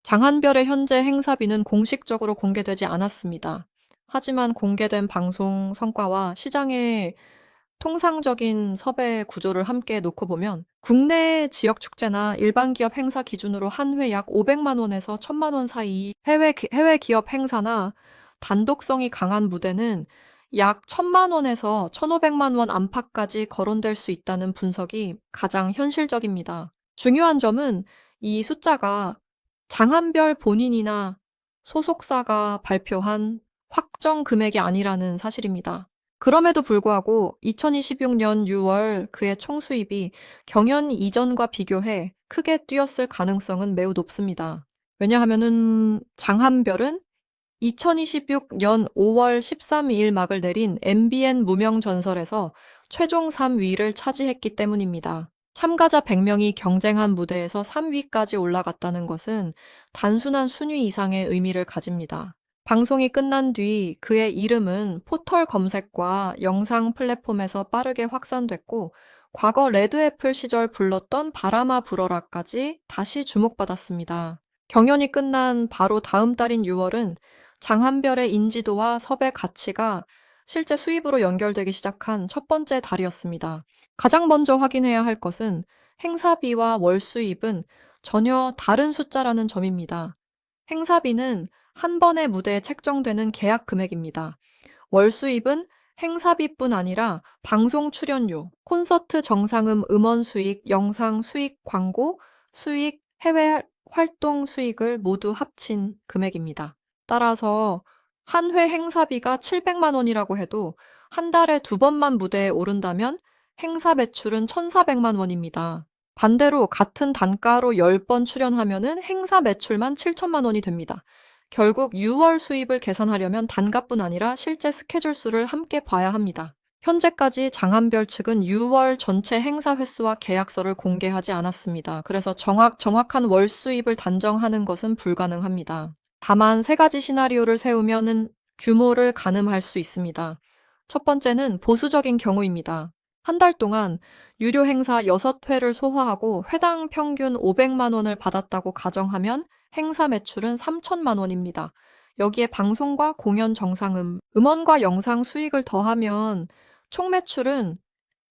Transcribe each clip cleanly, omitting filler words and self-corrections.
장한별의 현재 행사비는 공식적으로 공개되지 않았습니다. 하지만 공개된 방송 성과와 시장의 통상적인 섭외 구조를 함께 놓고 보면 국내 지역 축제나 일반 기업 행사 기준으로 한 회 약 500만 원에서 1000만 원 사이, 해외 기업 행사나 단독성이 강한 무대는 약 1000만 원에서 1500만 원 안팎까지 거론될 수 있다는 분석이 가장 현실적입니다. 중요한 점은 이 숫자가 장한별 본인이나 소속사가 발표한 확정 금액이 아니라는 사실입니다. 그럼에도 불구하고 2026년 6월 그의 총수입이 경연 이전과 비교해 크게 뛰었을 가능성은 매우 높습니다. 왜냐하면은 장한별은 2026년 5월 13일 막을 내린 MBN 무명전설에서 최종 3위를 차지했기 때문입니다. 참가자 100명이 경쟁한 무대에서 3위까지 올라갔다는 것은 단순한 순위 이상의 의미를 가집니다. 방송이 끝난 뒤 그의 이름은 포털 검색과 영상 플랫폼에서 빠르게 확산됐고, 과거 레드애플 시절 불렀던 바람아 불어라까지 다시 주목받았습니다. 경연이 끝난 바로 다음 달인 6월은 장한별의 인지도와 섭외 가치가 실제 수입으로 연결되기 시작한 첫 번째 달이었습니다. 가장 먼저 확인해야 할 것은 행사비와 월 수입은 전혀 다른 숫자라는 점입니다. 행사비는 한 번의 무대에 책정되는 계약 금액입니다. 월 수입은 행사비뿐 아니라 방송 출연료, 콘서트 정상음 음원 수익, 영상 수익, 광고 수익, 해외 활동 수익을 모두 합친 금액입니다. 따라서 한 회 행사비가 700만 원이라고 해도 한 달에 두 번만 무대에 오른다면 행사 매출은 1,400만 원입니다. 반대로 같은 단가로 10번 출연하면은 행사 매출만 7천만 원이 됩니다. 결국 6월 수입을 계산하려면 단가뿐 아니라 실제 스케줄 수를 함께 봐야 합니다. 현재까지 장한별 측은 6월 전체 행사 횟수와 계약서를 공개하지 않았습니다. 그래서 정확한 월 수입을 단정하는 것은 불가능합니다. 다만 세 가지 시나리오를 세우면은 규모를 가늠할 수 있습니다. 첫 번째는 보수적인 경우입니다. 한 달 동안 유료 행사 6회를 소화하고 회당 평균 500만 원을 받았다고 가정하면 행사 매출은 3천만 원입니다. 여기에 방송과 공연 정상음, 음원과 영상 수익을 더하면 총 매출은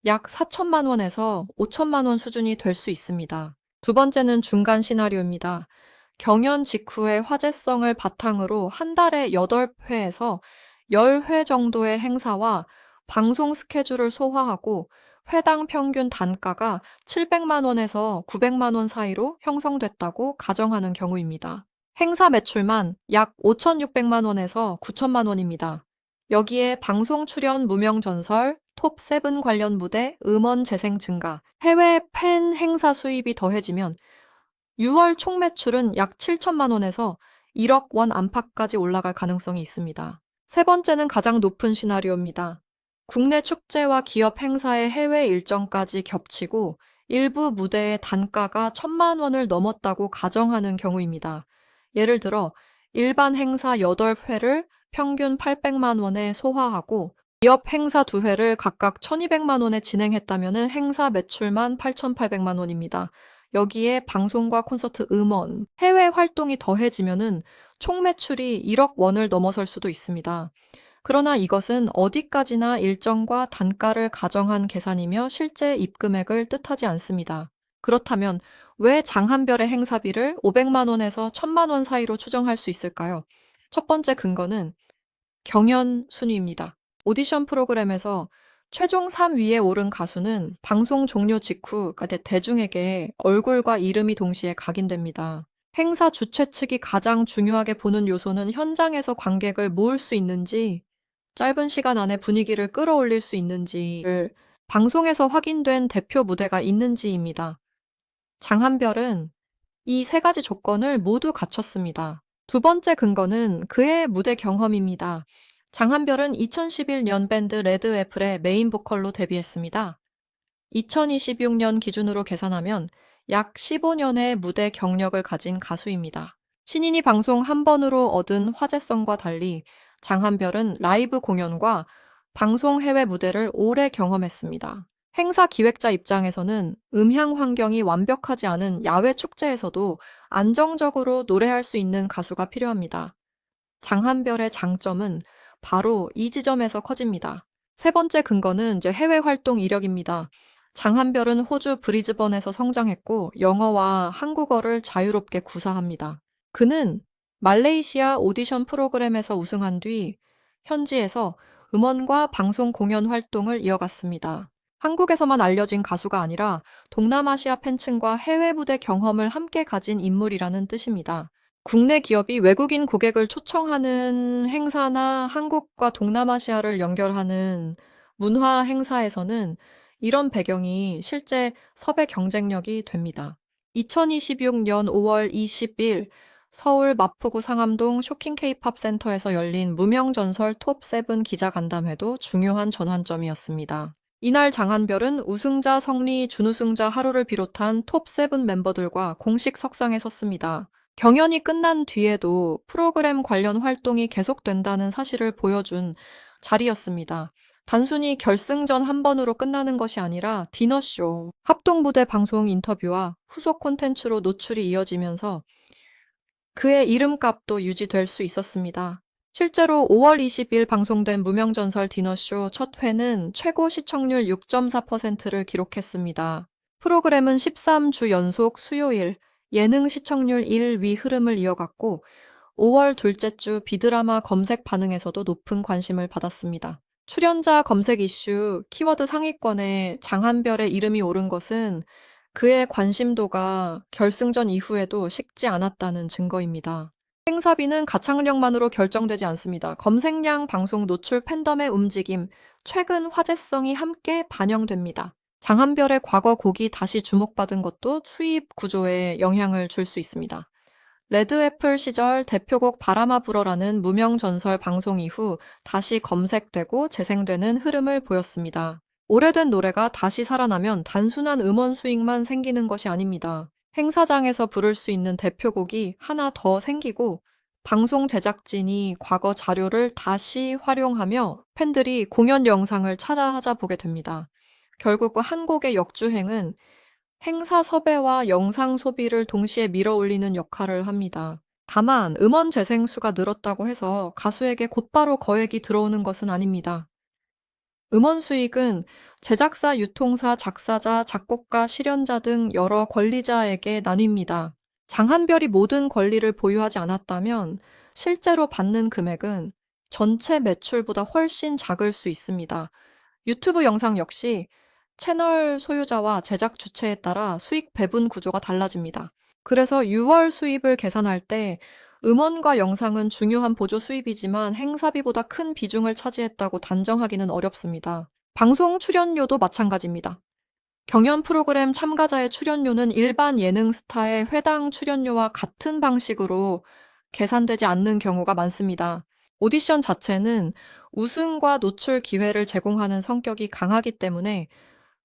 약 4천만 원에서 5천만 원 수준이 될 수 있습니다. 두 번째는 중간 시나리오입니다. 경연 직후의 화제성을 바탕으로 한 달에 8회에서 10회 정도의 행사와 방송 스케줄을 소화하고 회당 평균 단가가 700만 원에서 900만 원 사이로 형성됐다고 가정하는 경우입니다. 행사 매출만 약 5,600만 원에서 9천만 원입니다. 여기에 방송 출연 무명 전설, 톱7 관련 무대, 음원 재생 증가, 해외 팬 행사 수입이 더해지면 6월 총 매출은 약 7천만 원에서 1억 원 안팎까지 올라갈 가능성이 있습니다. 세 번째는 가장 높은 시나리오입니다. 국내 축제와 기업 행사의 해외 일정까지 겹치고 일부 무대의 단가가 1,000만 원을 넘었다고 가정하는 경우입니다. 예를 들어 일반 행사 8회를 평균 800만 원에 소화하고 기업 행사 2회를 각각 1,200만 원에 진행했다면 행사 매출만 8,800만 원입니다. 여기에 방송과 콘서트 음원, 해외 활동이 더해지면은 총 매출이 1억 원을 넘어설 수도 있습니다. 그러나 이것은 어디까지나 일정과 단가를 가정한 계산이며 실제 입금액을 뜻하지 않습니다. 그렇다면 왜 장한별의 행사비를 500만 원에서 1,000만 원 사이로 추정할 수 있을까요? 첫 번째 근거는 경연 순위입니다. 오디션 프로그램에서 최종 3위에 오른 가수는 방송 종료 직후 대중에게 얼굴과 이름이 동시에 각인됩니다. 행사 주최 측이 가장 중요하게 보는 요소는 현장에서 관객을 모을 수 있는지, 짧은 시간 안에 분위기를 끌어올릴 수 있는지를 방송에서 확인된 대표 무대가 있는지입니다. 장한별은 이 세 가지 조건을 모두 갖췄습니다. 두 번째 근거는 그의 무대 경험입니다. 장한별은 2011년 밴드 레드애플의 메인 보컬로 데뷔했습니다. 2026년 기준으로 계산하면 약 15년의 무대 경력을 가진 가수입니다. 신인이 방송 한 번으로 얻은 화제성과 달리 장한별은 라이브 공연과 방송 해외 무대를 오래 경험했습니다. 행사 기획자 입장에서는 음향 환경이 완벽하지 않은 야외 축제에서도 안정적으로 노래할 수 있는 가수가 필요합니다. 장한별의 장점은 바로 이 지점에서 커집니다. 세 번째 근거는 이제 해외 활동 이력입니다. 장한별은 호주 브리즈번에서 성장했고 영어와 한국어를 자유롭게 구사합니다. 그는 말레이시아 오디션 프로그램에서 우승한 뒤 현지에서 음원과 방송 공연 활동을 이어갔습니다. 한국에서만 알려진 가수가 아니라 동남아시아 팬층과 해외 무대 경험을 함께 가진 인물이라는 뜻입니다. 국내 기업이 외국인 고객을 초청하는 행사나 한국과 동남아시아를 연결하는 문화 행사에서는 이런 배경이 실제 섭외 경쟁력이 됩니다. 2026년 5월 20일 서울 마포구 상암동 쇼킹 케이팝 센터에서 열린 무명전설 톱7 기자간담회도 중요한 전환점이었습니다. 이날 장한별은 우승자 성리, 준우승자 하루를 비롯한 톱7 멤버들과 공식 석상에 섰습니다. 경연이 끝난 뒤에도 프로그램 관련 활동이 계속된다는 사실을 보여준 자리였습니다. 단순히 결승전 한 번으로 끝나는 것이 아니라 디너쇼, 합동무대 방송 인터뷰와 후속 콘텐츠로 노출이 이어지면서 그의 이름값도 유지될 수 있었습니다. 실제로 5월 20일 방송된 무명전설 디너쇼 첫 회는 최고 시청률 6.4%를 기록했습니다. 프로그램은 13주 연속 수요일 예능 시청률 1위 흐름을 이어갔고 5월 둘째 주 비드라마 검색 반응에서도 높은 관심을 받았습니다. 출연자 검색 이슈 키워드 상위권에 장한별의 이름이 오른 것은 그의 관심도가 결승전 이후에도 식지 않았다는 증거입니다. 행사비는 가창력만으로 결정되지 않습니다. 검색량, 방송 노출, 팬덤의 움직임, 최근 화제성이 함께 반영됩니다. 장한별의 과거 곡이 다시 주목받은 것도 수입 구조에 영향을 줄 수 있습니다. 레드애플 시절 대표곡 바람아 불어라는 무명전설 방송 이후 다시 검색되고 재생되는 흐름을 보였습니다. 오래된 노래가 다시 살아나면 단순한 음원 수익만 생기는 것이 아닙니다. 행사장에서 부를 수 있는 대표곡이 하나 더 생기고 방송 제작진이 과거 자료를 다시 활용하며 팬들이 공연 영상을 찾아보게 됩니다. 결국 한 곡의 역주행은 행사 섭외와 영상 소비를 동시에 밀어올리는 역할을 합니다. 다만 음원 재생 수가 늘었다고 해서 가수에게 곧바로 거액이 들어오는 것은 아닙니다. 음원 수익은 제작사, 유통사, 작사자, 작곡가, 실현자 등 여러 권리자에게 나뉩니다. 장한별이 모든 권리를 보유하지 않았다면 실제로 받는 금액은 전체 매출보다 훨씬 작을 수 있습니다. 유튜브 영상 역시 채널 소유자와 제작 주체에 따라 수익 배분 구조가 달라집니다. 그래서 6월 수입을 계산할 때 음원과 영상은 중요한 보조 수입이지만 행사비보다 큰 비중을 차지했다고 단정하기는 어렵습니다. 방송 출연료도 마찬가지입니다. 경연 프로그램 참가자의 출연료는 일반 예능 스타의 회당 출연료와 같은 방식으로 계산되지 않는 경우가 많습니다. 오디션 자체는 우승과 노출 기회를 제공하는 성격이 강하기 때문에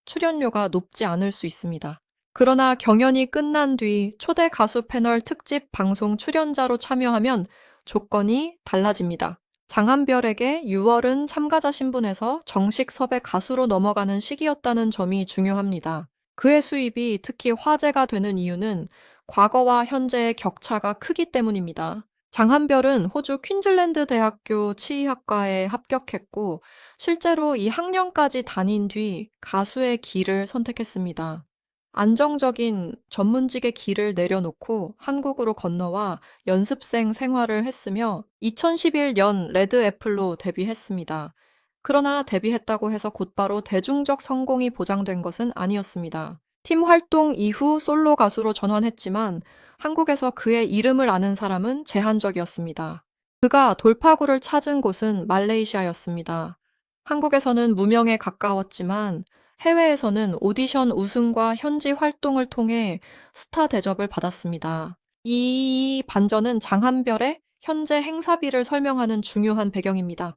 출연료가 높지 않을 수 있습니다. 그러나 경연이 끝난 뒤 초대 가수 패널 특집 방송 출연자로 참여하면 조건이 달라집니다. 장한별에게 6월은 참가자 신분에서 정식 섭외 가수로 넘어가는 시기였다는 점이 중요합니다. 그의 수입이 특히 화제가 되는 이유는 과거와 현재의 격차가 크기 때문입니다. 장한별은 호주 퀸즐랜드 대학교 치의학과에 합격했고 실제로 이 학년까지 다닌 뒤 가수의 길을 선택했습니다. 안정적인 전문직의 길을 내려놓고 한국으로 건너와 연습생 생활을 했으며 2011년 레드애플로 데뷔했습니다. 그러나 데뷔했다고 해서 곧바로 대중적 성공이 보장된 것은 아니었습니다. 팀 활동 이후 솔로 가수로 전환했지만 한국에서 그의 이름을 아는 사람은 제한적이었습니다. 그가 돌파구를 찾은 곳은 말레이시아였습니다. 한국에서는 무명에 가까웠지만 해외에서는 오디션 우승과 현지 활동을 통해 스타 대접을 받았습니다. 이 반전은 장한별의 현재 행사비를 설명하는 중요한 배경입니다.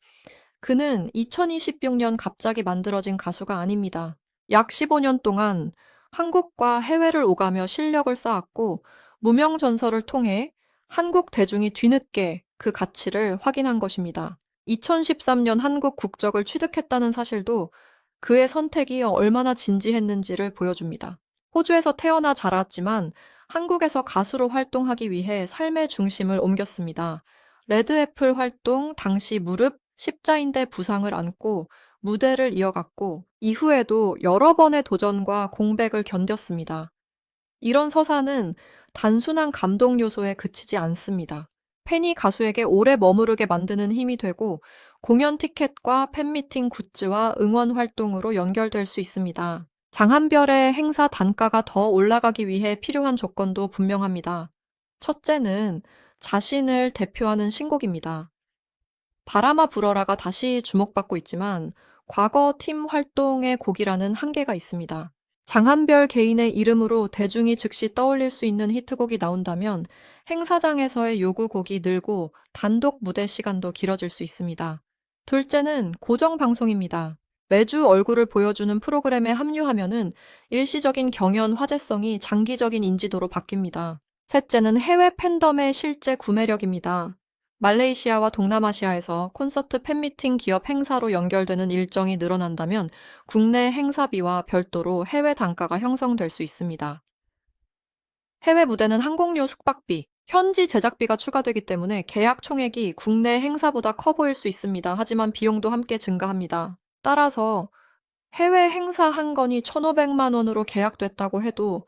그는 2026년 갑자기 만들어진 가수가 아닙니다. 약 15년 동안 한국과 해외를 오가며 실력을 쌓았고 무명 전설을 통해 한국 대중이 뒤늦게 그 가치를 확인한 것입니다. 2013년 한국 국적을 취득했다는 사실도 그의 선택이 얼마나 진지했는지를 보여줍니다. 호주에서 태어나 자랐지만 한국에서 가수로 활동하기 위해 삶의 중심을 옮겼습니다. 레드애플 활동 당시 무릎 십자인대 부상을 안고 무대를 이어갔고 이후에도 여러 번의 도전과 공백을 견뎠습니다. 이런 서사는 단순한 감동 요소에 그치지 않습니다. 팬이 가수에게 오래 머무르게 만드는 힘이 되고 공연 티켓과 팬미팅 굿즈와 응원 활동으로 연결될 수 있습니다. 장한별의 행사 단가가 더 올라가기 위해 필요한 조건도 분명합니다. 첫째는 자신을 대표하는 신곡입니다. 바람아 불어라가 다시 주목받고 있지만 과거 팀 활동의 곡이라는 한계가 있습니다. 장한별 개인의 이름으로 대중이 즉시 떠올릴 수 있는 히트곡이 나온다면 행사장에서의 요구곡이 늘고 단독 무대 시간도 길어질 수 있습니다. 둘째는 고정 방송입니다. 매주 얼굴을 보여주는 프로그램에 합류하면은 일시적인 경연 화제성이 장기적인 인지도로 바뀝니다. 셋째는 해외 팬덤의 실제 구매력입니다. 말레이시아와 동남아시아에서 콘서트 팬미팅 기업 행사로 연결되는 일정이 늘어난다면 국내 행사비와 별도로 해외 단가가 형성될 수 있습니다. 해외 무대는 항공료 숙박비, 현지 제작비가 추가되기 때문에 계약 총액이 국내 행사보다 커 보일 수 있습니다. 하지만 비용도 함께 증가합니다. 따라서 해외 행사 한 건이 1,500만 원으로 계약됐다고 해도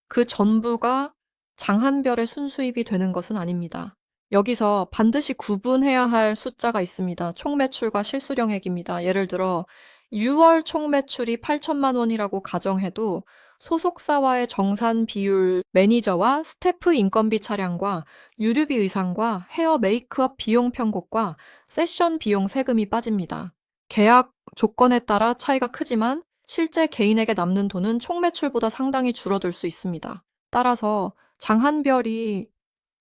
그 전부가 장한별의 순수입이 되는 것은 아닙니다. 여기서 반드시 구분해야 할 숫자가 있습니다. 총 매출과 실수령액입니다. 예를 들어 6월 총 매출이 8천만 원이라고 가정해도 소속사와의 정산 비율, 매니저와 스태프 인건비 차량과 유류비 의상과 헤어 메이크업 비용 편곡과 세션 비용 세금이 빠집니다. 계약 조건에 따라 차이가 크지만 실제 개인에게 남는 돈은 총 매출보다 상당히 줄어들 수 있습니다. 따라서 장한별이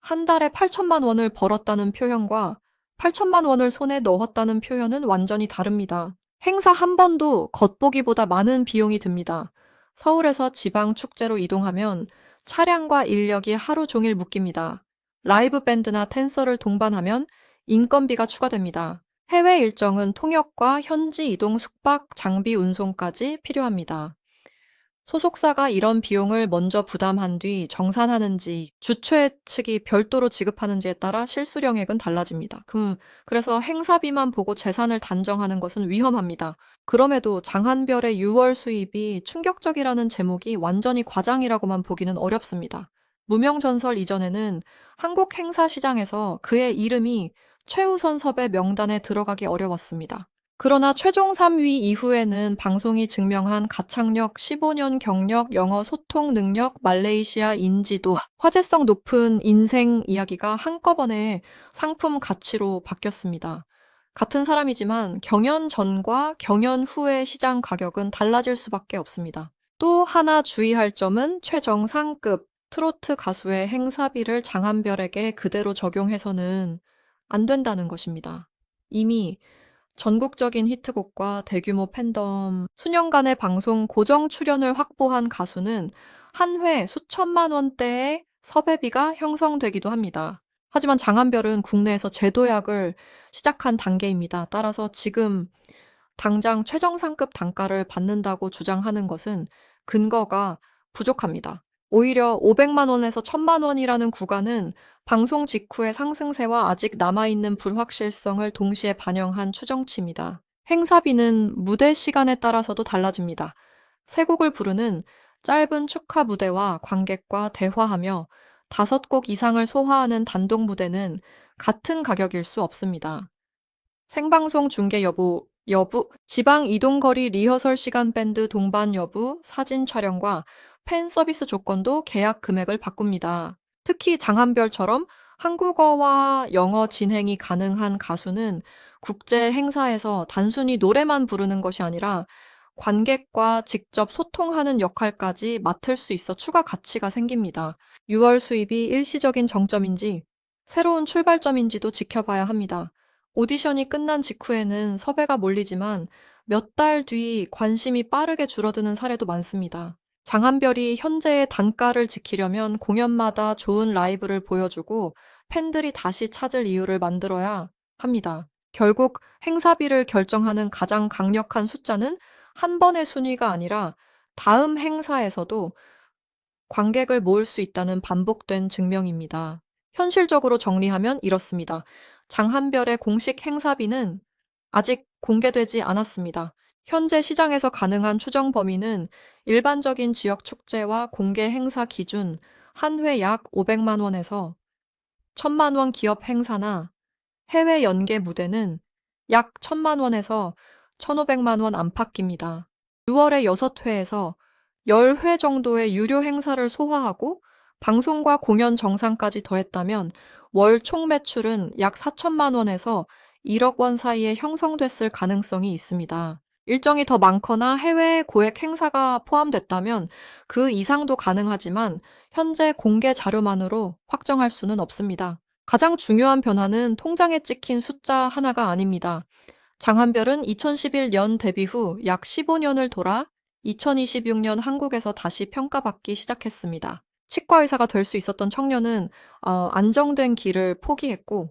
한 달에 8천만 원을 벌었다는 표현과 8천만 원을 손에 넣었다는 표현은 완전히 다릅니다. 행사 한 번도 겉보기보다 많은 비용이 듭니다. 서울에서 지방 축제로 이동하면 차량과 인력이 하루 종일 묶입니다. 라이브 밴드나 댄서를 동반하면 인건비가 추가됩니다. 해외 일정은 통역과 현지 이동 숙박, 장비 운송까지 필요합니다. 소속사가 이런 비용을 먼저 부담한 뒤 정산하는지 주최 측이 별도로 지급하는지에 따라 실수령액은 달라집니다. 그래서 행사비만 보고 재산을 단정하는 것은 위험합니다. 그럼에도 장한별의 6월 수입이 충격적이라는 제목이 완전히 과장이라고만 보기는 어렵습니다. 무명전설 이전에는 한국 행사 시장에서 그의 이름이 최우선 섭외 명단에 들어가기 어려웠습니다. 그러나 최종 3위 이후에는 방송이 증명한 가창력, 15년 경력, 영어 소통 능력, 말레이시아 인지도, 화제성 높은 인생 이야기가 한꺼번에 상품 가치로 바뀌었습니다. 같은 사람이지만 경연 전과 경연 후의 시장 가격은 달라질 수밖에 없습니다. 또 하나 주의할 점은 최정상급 트로트 가수의 행사비를 장한별에게 그대로 적용해서는 안 된다는 것입니다. 이미 전국적인 히트곡과 대규모 팬덤, 수년간의 방송 고정 출연을 확보한 가수는 한 회 수천만 원대의 섭외비가 형성되기도 합니다. 하지만 장한별은 국내에서 재도약을 시작한 단계입니다. 따라서 지금 당장 최정상급 단가를 받는다고 주장하는 것은 근거가 부족합니다. 오히려 500만 원에서 1000만 원이라는 구간은 방송 직후의 상승세와 아직 남아있는 불확실성을 동시에 반영한 추정치입니다. 행사비는 무대 시간에 따라서도 달라집니다. 세 곡을 부르는 짧은 축하 무대와 관객과 대화하며 5곡 이상을 소화하는 단독 무대는 같은 가격일 수 없습니다. 생방송 중계 여부, 지방 이동거리 리허설 시간 밴드 동반 여부, 사진 촬영과 팬 서비스 조건도 계약 금액을 바꿉니다. 특히 장한별처럼 한국어와 영어 진행이 가능한 가수는 국제 행사에서 단순히 노래만 부르는 것이 아니라 관객과 직접 소통하는 역할까지 맡을 수 있어 추가 가치가 생깁니다. 6월 수입이 일시적인 정점인지 새로운 출발점인지도 지켜봐야 합니다. 오디션이 끝난 직후에는 섭외가 몰리지만 몇 달 뒤 관심이 빠르게 줄어드는 사례도 많습니다. 장한별이 현재의 단가를 지키려면 공연마다 좋은 라이브를 보여주고 팬들이 다시 찾을 이유를 만들어야 합니다. 결국 행사비를 결정하는 가장 강력한 숫자는 한 번의 순위가 아니라 다음 행사에서도 관객을 모을 수 있다는 반복된 증명입니다. 현실적으로 정리하면 이렇습니다. 장한별의 공식 행사비는 아직 공개되지 않았습니다. 현재 시장에서 가능한 추정 범위는 일반적인 지역 축제와 공개 행사 기준 한 회 약 500만 원에서 1000만 원 기업 행사나 해외 연계 무대는 약 1000만 원에서 1500만 원 안팎입니다. 6월에 6회에서 10회 정도의 유료 행사를 소화하고 방송과 공연 정산까지 더했다면 월 총 매출은 약 4천만 원에서 1억 원 사이에 형성됐을 가능성이 있습니다. 일정이 더 많거나 해외 고액 행사가 포함됐다면 그 이상도 가능하지만 현재 공개 자료만으로 확정할 수는 없습니다. 가장 중요한 변화는 통장에 찍힌 숫자 하나가 아닙니다. 장한별은 2011년 데뷔 후 약 15년을 돌아 2026년 한국에서 다시 평가받기 시작했습니다. 치과의사가 될 수 있었던 청년은 안정된 길을 포기했고,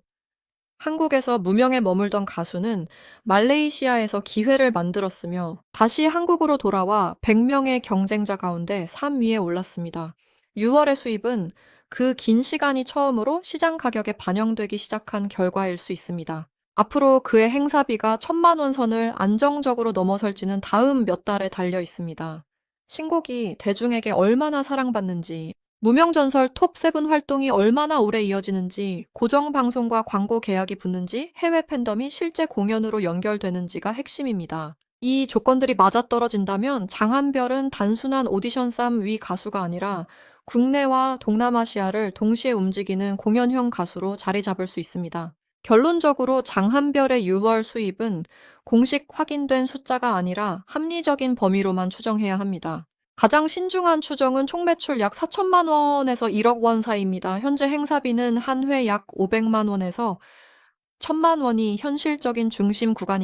한국에서 무명에 머물던 가수는 말레이시아에서 기회를 만들었으며 다시 한국으로 돌아와 100명의 경쟁자 가운데 3위에 올랐습니다. 6월의 수입은 그 긴 시간이 처음으로 시장 가격에 반영되기 시작한 결과일 수 있습니다. 앞으로 그의 행사비가 1000만 원 선을 안정적으로 넘어설지는 다음 몇 달에 달려 있습니다. 신곡이 대중에게 얼마나 사랑받는지, 무명전설 톱7 활동이 얼마나 오래 이어지는지, 고정방송과 광고 계약이 붙는지, 해외 팬덤이 실제 공연으로 연결되는지가 핵심입니다. 이 조건들이 맞아떨어진다면 장한별은 단순한 오디션 쌈 위 가수가 아니라 국내와 동남아시아를 동시에 움직이는 공연형 가수로 자리 잡을 수 있습니다. 결론적으로 장한별의 6월 수입은 공식 확인된 숫자가 아니라 합리적인 범위로만 추정해야 합니다. 가장 신중한 추정은 총 매출 약 4천만 원에서 1억 원 사이입니다. 현재 행사비는 한 회 약 500만 원에서 1000만 원이 현실적인 중심 구간입니다.